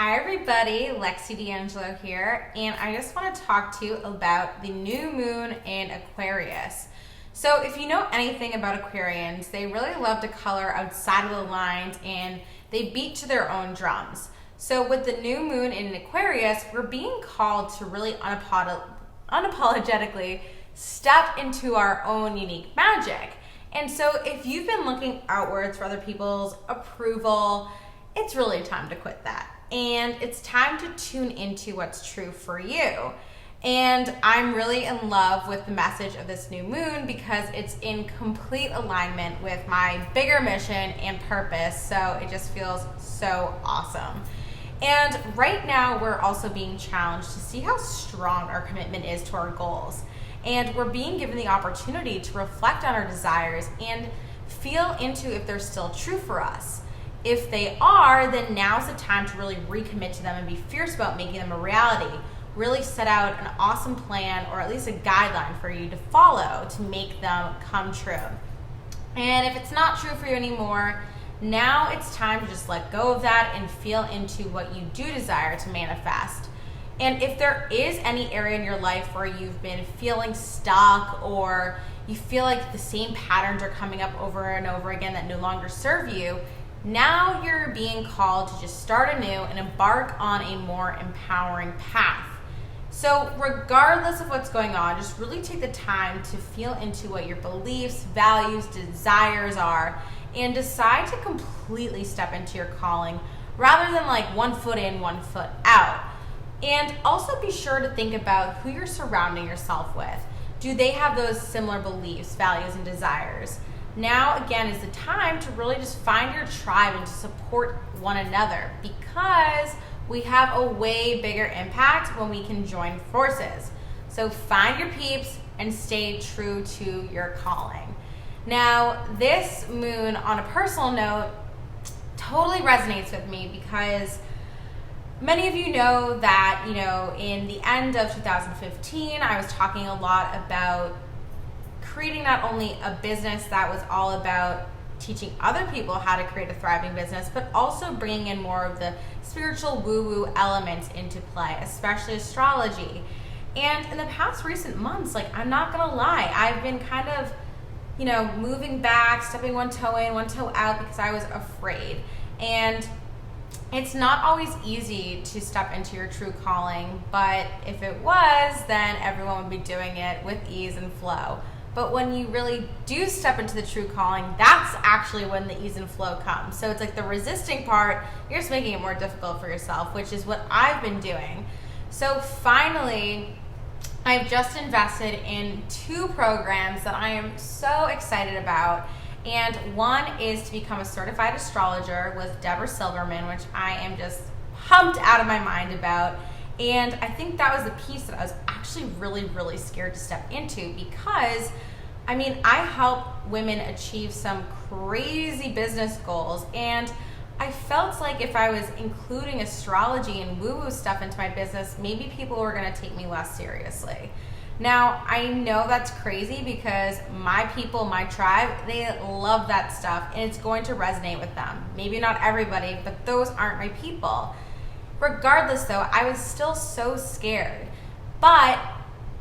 Hi everybody, Lexi D'Angelo here, and I just want to talk to you about the new moon in Aquarius. So if you know anything about Aquarians, they really love to color outside of the lines and they beat to their own drums. So with the new moon in Aquarius, we're being called to really unapologetically step into our own unique magic. And so if you've been looking outwards for other people's approval, it's really time to quit that. And it's time to tune into what's true for you. And I'm really in love with the message of this new moon because it's in complete alignment with my bigger mission and purpose. So it just feels so awesome. And right now we're also being challenged to see how strong our commitment is to our goals. And we're being given the opportunity to reflect on our desires and feel into if they're still true for us. If they are, then now's the time to really recommit to them and be fierce about making them a reality. Really set out an awesome plan or at least a guideline for you to follow to make them come true. And if it's not true for you anymore, now it's time to just let go of that and feel into what you do desire to manifest. And if there is any area in your life where you've been feeling stuck or you feel like the same patterns are coming up over and over again that no longer serve you, now you're being called to just start anew and embark on a more empowering path. So regardless of what's going on, just really take the time to feel into what your beliefs, values, desires are and decide to completely step into your calling rather than like 1 foot in, 1 foot out. And also be sure to think about who you're surrounding yourself with. Do they have those similar beliefs, values, and desires? Now, again, is the time to really just find your tribe and to support one another because we have a way bigger impact when we can join forces. So find your peeps and stay true to your calling. Now, this moon, on a personal note, totally resonates with me because many of you know that, in the end of 2015, I was talking a lot about creating not only a business that was all about teaching other people how to create a thriving business, but also bringing in more of the spiritual woo-woo elements into play, especially astrology. And in the past recent months, I'm not gonna lie, I've been kind of, moving back, stepping 1 toe in, 1 toe out because I was afraid. And it's not always easy to step into your true calling, but if it was, then everyone would be doing it with ease and flow. But when you really do step into the true calling, that's actually when the ease and flow comes. So it's like the resisting part, you're just making it more difficult for yourself, which is what I've been doing. So finally, I've just invested in 2 programs that I am so excited about. And one is to become a certified astrologer with Deborah Silverman, which I am just pumped out of my mind about. And I think that was the piece that I was actually really, really scared to step into because, I help women achieve some crazy business goals. And I felt like if I was including astrology and woo-woo stuff into my business, maybe people were going to take me less seriously. Now, I know that's crazy because my people, my tribe, they love that stuff and it's going to resonate with them. Maybe not everybody, but those aren't my people. Regardless though, I was still so scared. But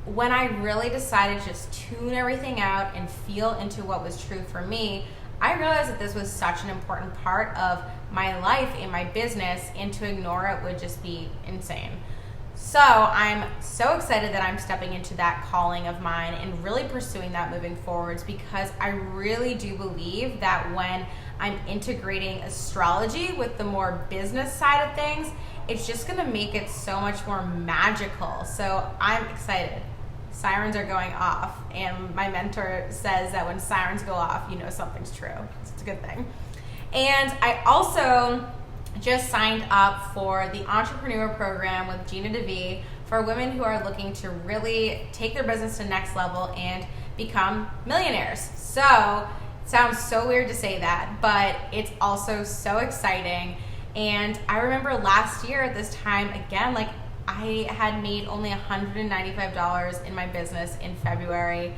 when I really decided to just tune everything out and feel into what was true for me, I realized that this was such an important part of my life and my business, and to ignore it would just be insane. So I'm so excited that I'm stepping into that calling of mine and really pursuing that moving forwards because I really do believe that when I'm integrating astrology with the more business side of things, it's just gonna make it so much more magical. So I'm excited. Sirens are going off, and my mentor says that when sirens go off, something's true. It's a good thing. And I also just signed up for the entrepreneur program with Gina DeVee for women who are looking to really take their business to the next level and become millionaires. So it sounds so weird to say that, but it's also so exciting. And I remember last year at this time, again, I had made only $195 in my business in February.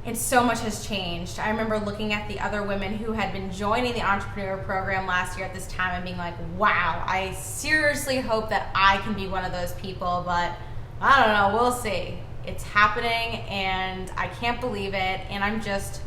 And so much has changed. I remember looking at the other women who had been joining the entrepreneur program last year at this time and being like, wow, I seriously hope that I can be one of those people, but I don't know, we'll see. It's happening and I can't believe it, and I'm just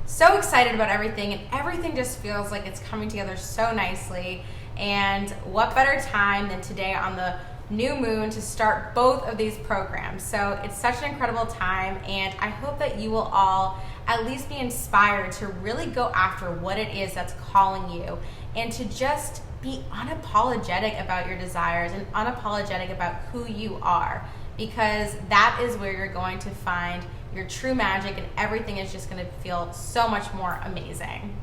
so excited about everything, and everything just feels like it's coming together so nicely. And what better time than today on the new moon to start both of these programs. So it's such an incredible time, and I hope that you will all at least be inspired to really go after what it is that's calling you, and to just be unapologetic about your desires and unapologetic about who you are, because that is where you're going to find your true magic, and everything is just going to feel so much more amazing.